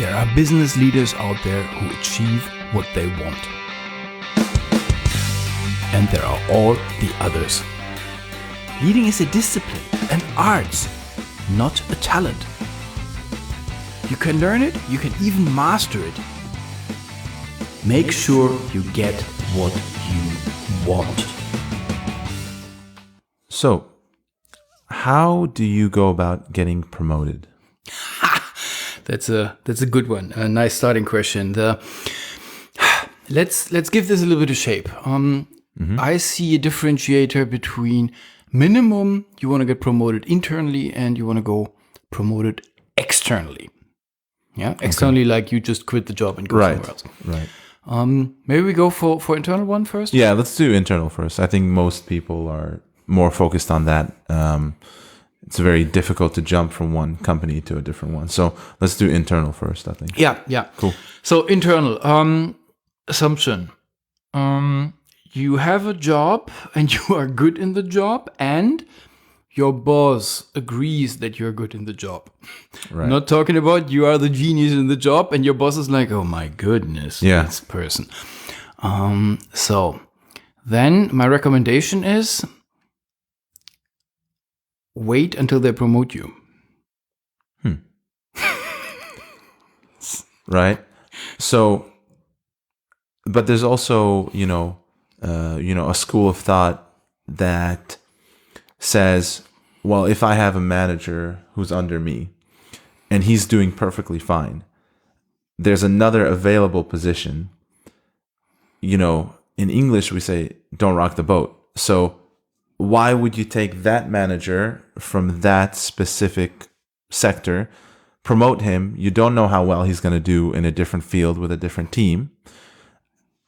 There are business leaders out there who achieve what they want. And there are all the others. Leading is a discipline, an art, not a talent. You can learn it, you can even master it. Make sure you get what you want. So, how do you go about getting promoted? That's a good one. A nice starting question. Let's give this a little bit of shape. I see a differentiator between minimum you want to get promoted internally and you want to go promoted externally. Yeah, externally, like you just quit the job and go somewhere else. Right. Maybe we go for internal one first. Yeah, let's do internal first. I think most people are more focused on that. It's very difficult to jump from one company to a different one. So let's do internal first, I think. Yeah. Cool. So internal assumption. You have a job and you are good in the job and your boss agrees that you're good in the job. Right. Not talking about you are the genius in the job and your boss is like, oh my goodness, this person. So then my recommendation is wait until they promote you. Right. So, but there's also, a school of thought that says, well, if I have a manager who's under me and he's doing perfectly fine, there's another available position. In English, we say, don't rock the boat. So why would you take that manager from that specific sector, promote him? You don't know how well he's going to do in a different field with a different team.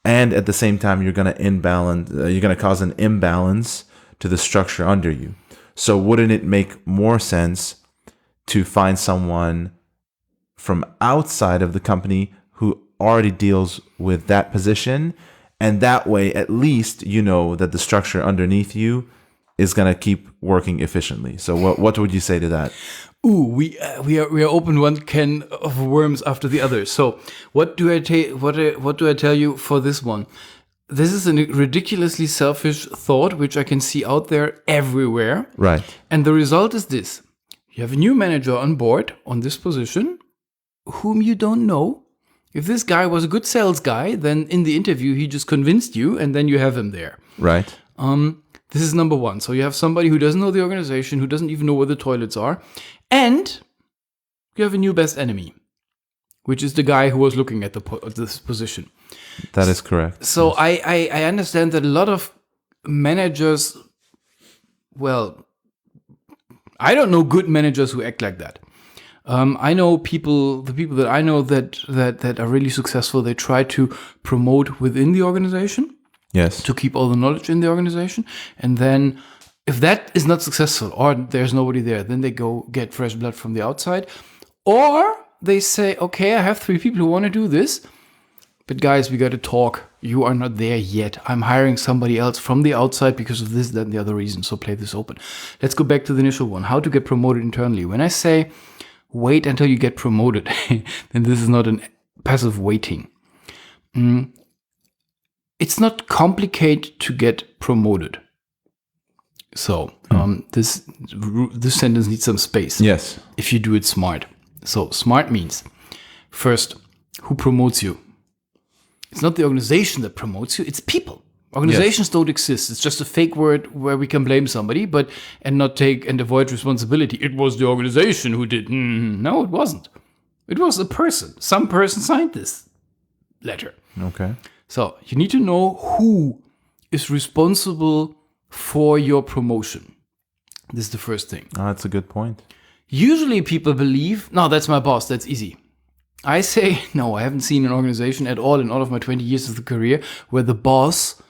And at the same time, you're going to cause an imbalance to the structure under you. So wouldn't it make more sense to find someone from outside of the company who already deals with that position? And that way, at least you know that the structure underneath you is going to keep working efficiently. So what would you say to that? Ooh, we are open one can of worms after the other. So what do I tell you for this one? This is a ridiculously selfish thought which I can see out there everywhere. Right. And the result is this: you have a new manager on board on this position, whom you don't know. If this guy was a good sales guy, then in the interview he just convinced you, and then you have him there. Right. This is number one. So you have somebody who doesn't know the organization, who doesn't even know where the toilets are. And you have a new best enemy, which is the guy who was looking at this position. That is correct. So yes. I understand that a lot of managers, well, I don't know good managers who act like that. I know the people that I know that are really successful, they try to promote within the organization. Yes. To keep all the knowledge in the organization. And then if that is not successful or there's nobody there, then they go get fresh blood from the outside. Or they say, okay, I have 3 people who want to do this, but guys, we got to talk. You are not there yet. I'm hiring somebody else from the outside because of this, that, and the other reason. So play this open. Let's go back to the initial one. How to get promoted internally. When I say wait until you get promoted, then this is not a passive waiting. It's not complicated to get promoted. So this sentence needs some space. Yes. If you do it smart. So smart means, first, who promotes you? It's not the organization that promotes you, it's people. Organizations don't exist. It's just a fake word where we can blame somebody, and not take and avoid responsibility. It was the organization who did. No, it wasn't. It was a person. Some person signed this letter. Okay. So you need to know who is responsible for your promotion. This is the first thing. Oh, that's a good point. Usually people believe, no, that's my boss, that's easy. I say, no, I haven't seen an organization at all in all of my 20 years of the career where the boss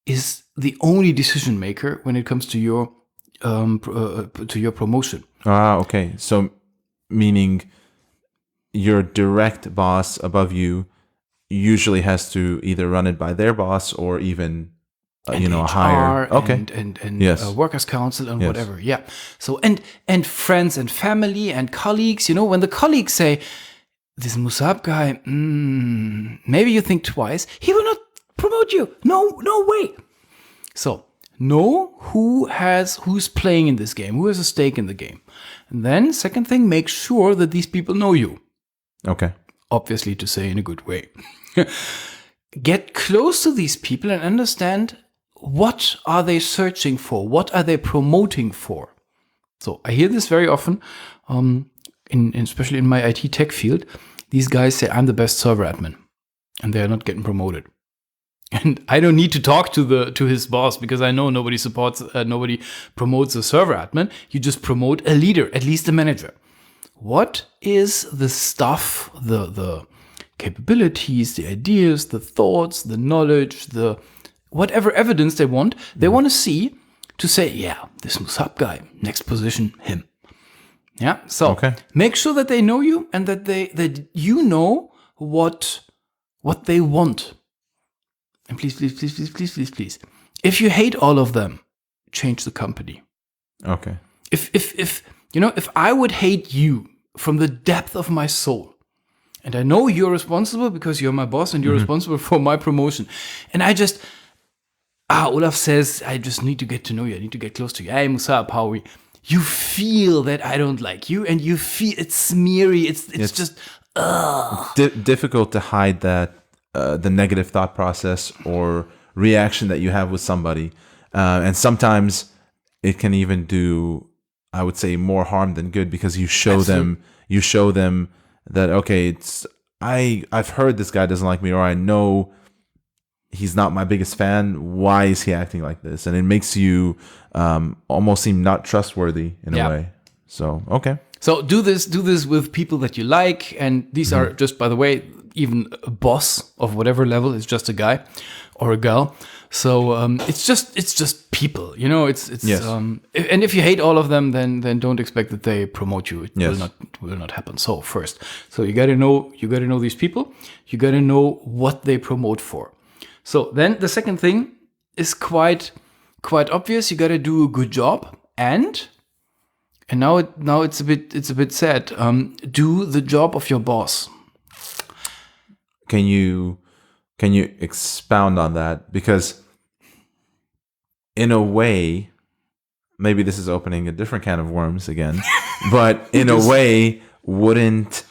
is the only decision maker when it comes to your promotion. Ah, okay. So meaning your direct boss above you usually has to either run it by their boss or even a higher and yes. Workers' council and whatever. Yeah. So and friends and family and colleagues. When the colleagues say, this Musab guy, maybe you think twice. He will not promote you. No way. So know who's playing in this game, who has a stake in the game. And then second thing, make sure that these people know you. Okay. Obviously, to say in a good way. Get close to these people and understand what are they searching for? What are they promoting for? So I hear this very often, especially in my IT tech field. These guys say, I'm the best server admin, and they're not getting promoted. And I don't need to talk to his boss because I know nobody promotes a server admin. You just promote a leader, at least a manager. What is the stuff, the capabilities, the ideas, the thoughts, the knowledge, the whatever evidence they want to see to say, yeah, this Musab guy, next position, him. Yeah. So make sure that they know you and that you know what they want. And please. If you hate all of them, change the company. Okay. If I would hate you from the depth of my soul, and I know you're responsible because you're my boss and you're responsible for my promotion, and I just, Olaf says, I just need to get to know you. I need to get close to you. Hey, Musab, how are we? You feel that I don't like you, and you feel it's smeary. It's just difficult to hide that the negative thought process or reaction that you have with somebody, and sometimes it can even do, I would say, more harm than good because you show them that okay, I've heard this guy doesn't like me, or I know he's not my biggest fan. Why is he acting like this? And it makes you almost seem not trustworthy in a way. So okay. So do this with people that you like, and these are just, by the way, even a boss of whatever level is just a guy or a girl. So it's just people, It's yes. And if you hate all of them, then don't expect that they promote you. It will not happen. So first, you got to know these people. You got to know what they promote for. So then the second thing is quite obvious. You got to do a good job, and now it's a bit sad. Do the job of your boss. Can you expound on that? Because in a way, maybe this is opening a different can of worms again, but in a way, wouldn't,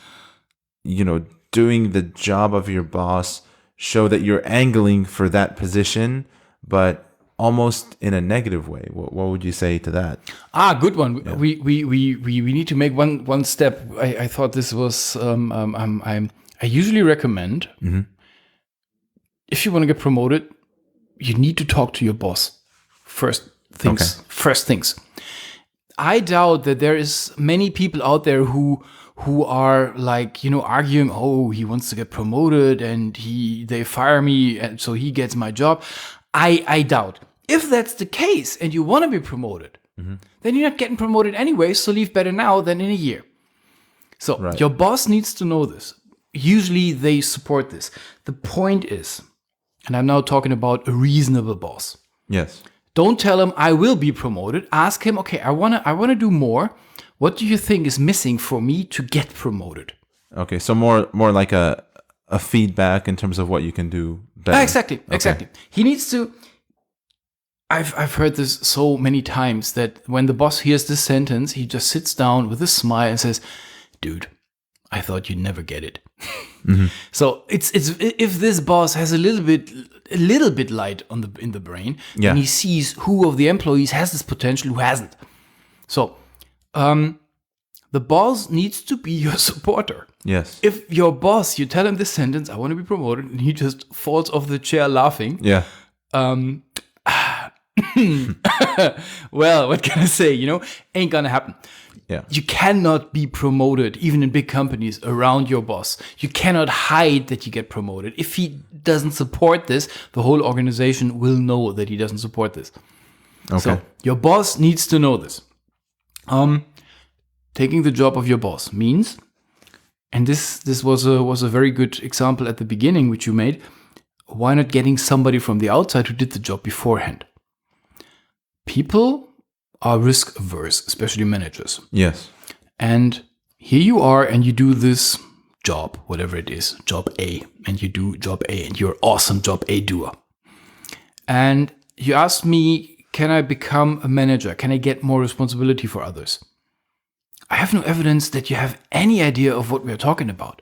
doing the job of your boss show that you're angling for that position, but almost in a negative way? What would you say to that? Good one. Yeah. We need to make one step. I thought this was, I usually recommend, if you want to get promoted, you need to talk to your boss first things. I doubt that there is many people out there who are like, arguing, oh, he wants to get promoted and they fire me and so he gets my job. I doubt. If that's the case and you want to be promoted, then you're not getting promoted anyway, so leave better now than in a year. So your boss needs to know this. Usually they support this. The point is, and I'm now talking about a reasonable boss. Yes. Don't tell him I will be promoted. Ask him, okay, I wanna do more. What do you think is missing for me to get promoted? Okay, so more like a feedback in terms of what you can do better. Exactly. He needs to. I've heard this so many times that when the boss hears this sentence, he just sits down with a smile and says, "Dude, I thought you'd never get it." So it's if this boss has a little bit light in the brain, and he sees who of the employees has this potential, who hasn't. So the boss needs to be your supporter. Yes. If your boss, you tell him this sentence, "I want to be promoted," and he just falls off the chair laughing. Yeah. Well, what can I say? Ain't gonna happen. Yeah. You cannot be promoted, even in big companies, around your boss. You cannot hide that you get promoted. If he doesn't support this, the whole organization will know that he doesn't support this. Okay. So your boss needs to know this. Taking the job of your boss means, and this was a very good example at the beginning, which you made. Why not getting somebody from the outside who did the job beforehand? People are risk averse, especially managers. Yes. And here you are, and you do this job, whatever it is, job A, and you do job A, and you're awesome job A doer. And you ask me, can I become a manager? Can I get more responsibility for others? I have no evidence that you have any idea of what we're talking about,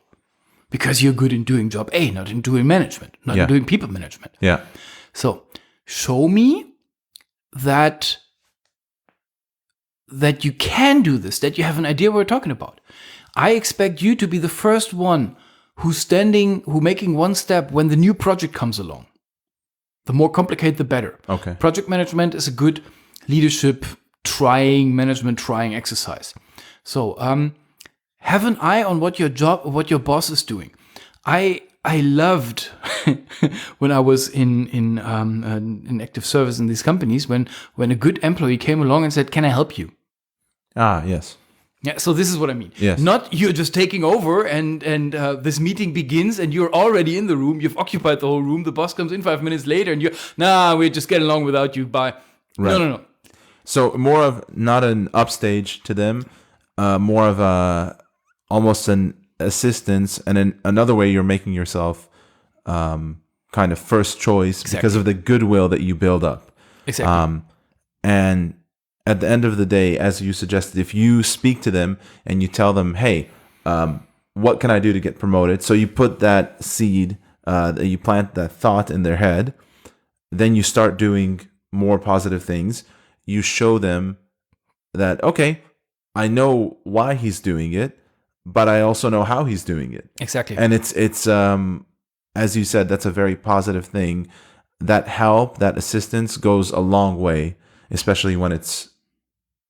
because you're good in doing job A, not in doing management, not in doing people management. Yeah. So show me that you can do this, that you have an idea what we're talking about. I expect you to be the first one who's making one step when the new project comes along. The more complicated, the better. Okay. Project management is a good leadership management trying exercise. So have an eye on what your boss is doing. I loved when I was in active service in these companies when a good employee came along and said, "Can I help you?" Ah, yes. Yeah, so this is what I mean. Yes. Not you're just taking over and this meeting begins and you're already in the room. You've occupied the whole room. The boss comes in 5 minutes later and we're just getting along without you. Bye. Right. No. So more of not an upstage to them, more of almost an assistance, and another way you're making yourself kind of first choice because of the goodwill that you build up. Exactly. And at the end of the day, as you suggested, if you speak to them and you tell them, hey, what can I do to get promoted? So you put that seed, you plant that thought in their head, then you start doing more positive things. You show them that, okay, I know why he's doing it, but I also know how he's doing it. Exactly. And it's as you said, that's a very positive thing. That help, that assistance goes a long way, especially when it's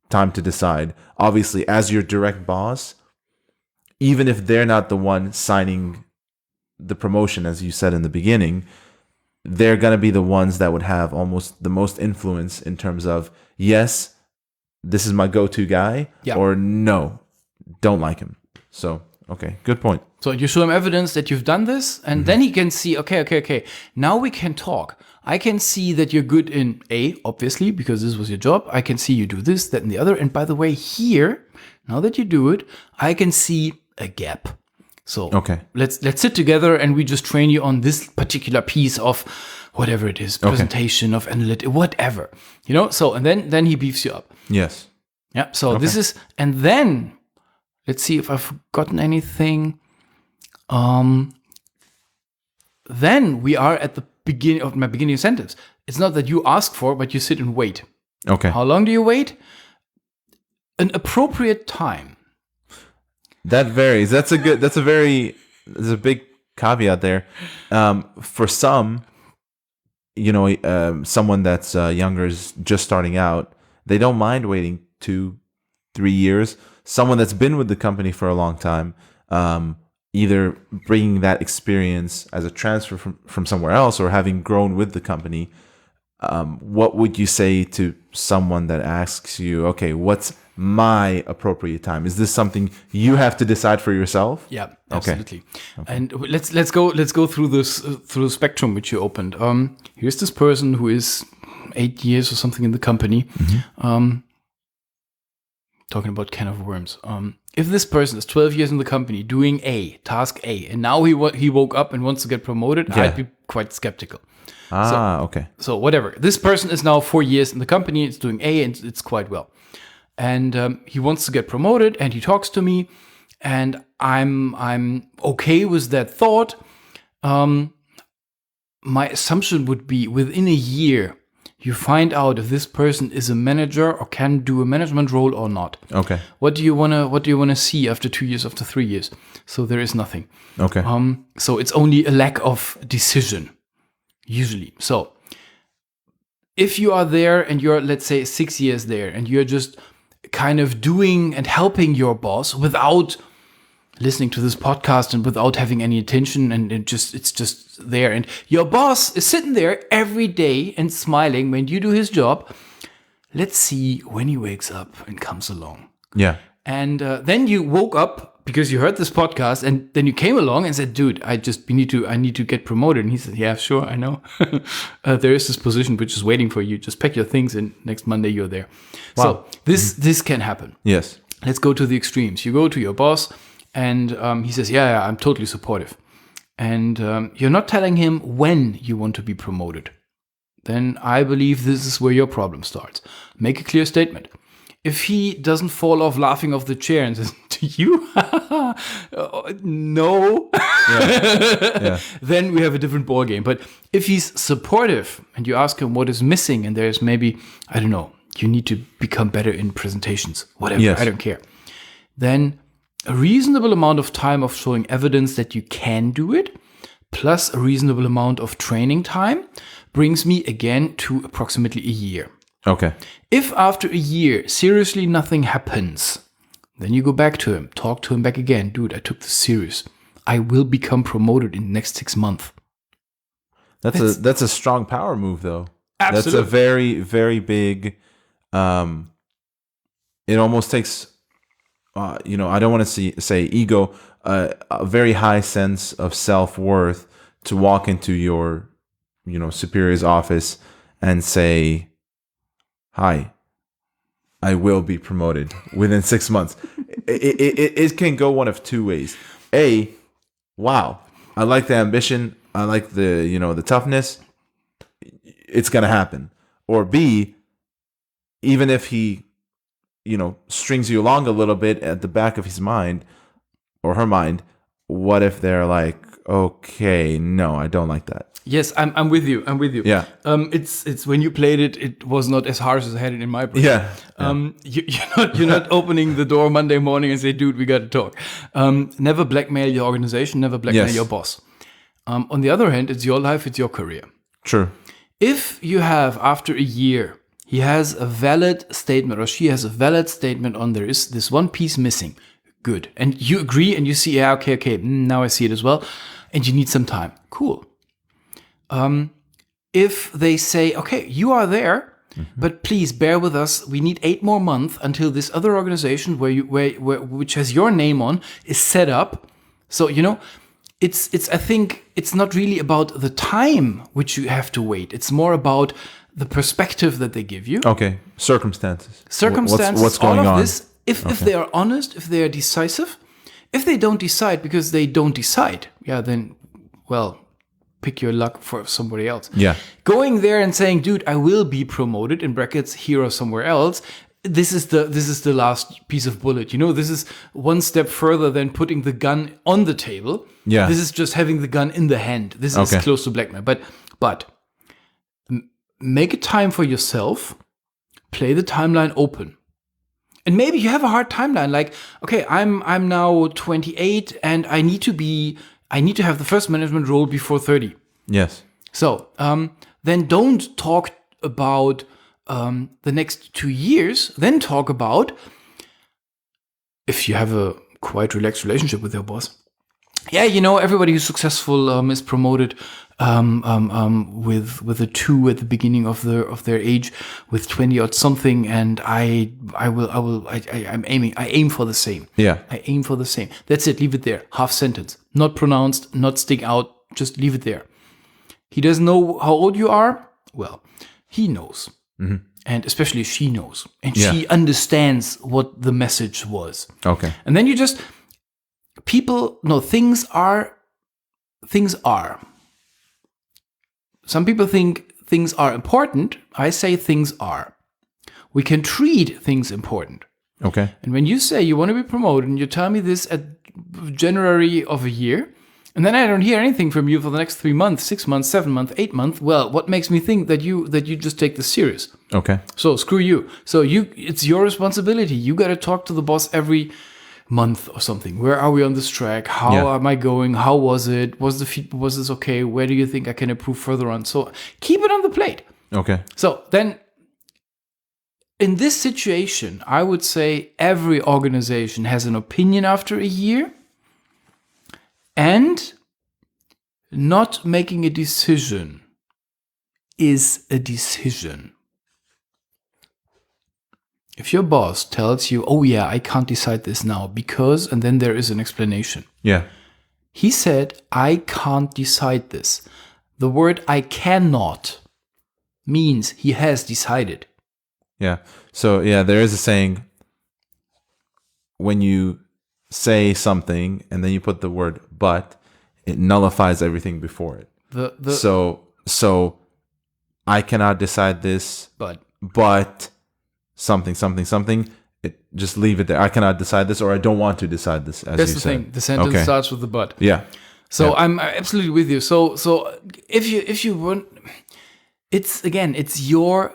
time to decide. Obviously, as your direct boss, even if they're not the one signing the promotion, as you said in the beginning, they're going to be the ones that would have almost the most influence in terms of, yes, this is my go-to guy, or no, don't like him. So, okay, good point. So you show him evidence that you've done this, and then he can see, okay, now we can talk. I can see that you're good in A, obviously, because this was your job. I can see you do this, that, and the other. And by the way, here, now that you do it, I can see a gap. So let's sit together and we just train you on this particular piece of whatever it is, presentation of analytics, whatever, So, and then he beefs you up. Yes. Yeah. So this is, and then let's see if I've forgotten anything. Then we are at the beginning of my beginning sentence. It's not that you ask for, but you sit and wait. Okay. How long do you wait? An appropriate time. That varies. There's a big caveat there. For some, someone that's younger is just starting out, they don't mind waiting 2-3 years. Someone that's been with the company for a long time, either bringing that experience as a transfer from somewhere else or having grown with the company, what would you say to someone that asks you, okay, what's my appropriate time? Is this something you have to decide for yourself? Yeah, absolutely. Okay. And let's go through this through the spectrum which you opened. Here's this person who is 8 years or something in the company. Talking about can of worms. If this person is 12 years in the company doing task A, and now he woke up and wants to get promoted, I'd be quite skeptical. Okay. So whatever. This person is now 4 years in the company, it's doing A, and it's quite well. And he wants to get promoted, and he talks to me, and I'm okay with that thought. My assumption would be within a year, you find out if this person is a manager or can do a management role or not. Okay. What do you wanna see after 2 years, after 3 years? So there is nothing. Okay. So it's only a lack of decision, usually. So if you are there and you're, let's say, 6 years there, and you're just kind of doing and helping your boss without listening to this podcast and without having any attention, and it's just there, and your boss is sitting there every day and smiling when you do his job, let's see when he wakes up and comes along. Yeah. And then you woke up because you heard this podcast, and then you came along and said, dude, I need to get promoted. And he said, yeah, sure, I know. There is this position which is waiting for you. Just pack your things and next Monday you're there. Wow. So this can happen. Yes. Let's go to the extremes. You go to your boss And he says, yeah, I'm totally supportive. And you're not telling him when you want to be promoted. Then I believe this is where your problem starts. Make a clear statement. If he doesn't fall off laughing off the chair and says, to you? No. Yeah. Then we have a different ball game. But if he's supportive and you ask him what is missing and there's maybe, I don't know, you need to become better in presentations, whatever, Yes. I don't care. Then a reasonable amount of time of showing evidence that you can do it, plus a reasonable amount of training time, brings me again to approximately a year. Okay. If after a year, seriously nothing happens, then you go back to him, talk to him back again. Dude, I took this serious. I will become promoted in the next 6 months. That's a strong power move, though. Absolutely. That's a very, very big. It almost takes, I don't want to say ego, a very high sense of self-worth to walk into your, superior's office and say, "Hi, I will be promoted within 6 months." It can go one of two ways. A, wow, I like the ambition. I like the toughness. It's gonna happen. Or B, even if he, strings you along a little bit at the back of his mind or her mind, what if they're like, okay, no, I don't like that. Yes, I'm with you. Yeah. It's when you played it, it was not as harsh as I had it in my brain. Yeah. You're not opening the door Monday morning and say, dude, we got to talk. Never blackmail your organization, never blackmail Yes. your boss. On the other hand, it's your life, it's your career. True. If you have, after a year, he has a valid statement or she has a valid statement on there is this one piece missing, good. And you agree and you see, yeah, okay, now I see it as well. And you need some time. Cool. If they say, okay, you are there, but please bear with us. We need 8 more months until this other organization which has your name on is set up. So, it's I think it's not really about the time which you have to wait. It's more about the perspective that they give you. Okay. Circumstances. What's all going of on? this. If they are honest, if they are decisive, if they don't decide because they don't decide, then, well, pick your luck for somebody else. Yeah. Going there and saying, dude, I will be promoted, in brackets, here or somewhere else, this is the last piece of bullet. This is one step further than putting the gun on the table. Yeah. This is just having the gun in the hand. This is Okay. close to blackmail. But make a time for yourself. Play the timeline open. And maybe you have a hard timeline. Like, okay, I'm now 28 and I need to have the first management role before 30. Yes. So then don't talk about the next 2 years. Then talk about, if you have a quite relaxed relationship with your boss. Yeah, everybody who's successful is promoted with a 2 at the beginning of their age, with 20 or something, and I aim for the same. Yeah. I aim for the same. That's it. Leave it there. Half sentence. Not pronounced. Not stick out. Just leave it there. He doesn't know how old you are. Well, he knows, and especially she knows, and she understands what the message was. Okay. And then you just things are. Some people think things are important. I say things are. We can treat things important. Okay. And when you say you want to be promoted and you tell me this at January of a year, and then I don't hear anything from you for the next 3 months, 6 months, 7 months, 8 months, well, what makes me think that you just take this serious? Okay. So screw you. So it's your responsibility. You got to talk to the boss every month or something. Where are we on this track? How am I going? How was it? Was this okay? Where do you think I can improve further on? So keep it on the plate. Okay. So then, in this situation, I would say every organization has an opinion after a year, and not making a decision is a decision. If your boss tells you, oh yeah, I can't decide this now because, and then there is an explanation. Yeah. He said, I can't decide this. The word I cannot means he has decided. Yeah. So, there is a saying, when you say something and then you put the word but, it nullifies everything before it. So I cannot decide this, but something. Just leave it there. I cannot decide this, or I don't want to decide this. As that's you the said. thing. The sentence starts with the but. Yeah. So Yeah. I'm absolutely with you. So if you want, it's your,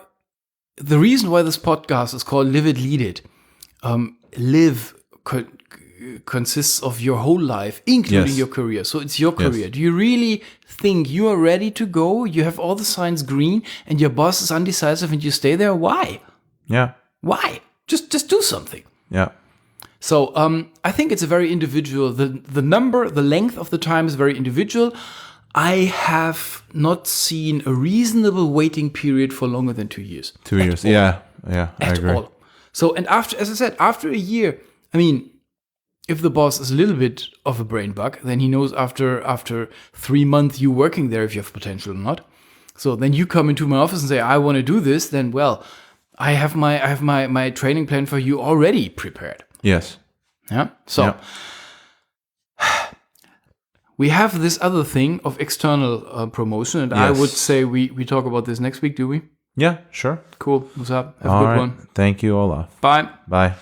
the reason why this podcast is called Live It, Lead It. Live consists of your whole life, including your career. So it's your career. Yes. Do you really think you are ready to go? You have all the signs green, and your boss is undecisive, and you stay there? Why? Yeah. Why? Just do something. Yeah. So I think it's a very individual. The length of the time is very individual. I have not seen a reasonable waiting period for longer than 2 years. 2 years. Yeah. I agree. All. So, and after, as I said, after a year, I mean, if the boss is a little bit of a brain bug, then he knows after 3 months you working there if you have potential or not. So then you come into my office and say, I want to do this. Then, well, I have my training plan for you already prepared. Yes. Yeah. So we have this other thing of external promotion, and I would say we talk about this next week. Do we? Yeah. Sure. Cool. What's up? Have All a good right. one. Thank you, Olaf. Bye. Bye.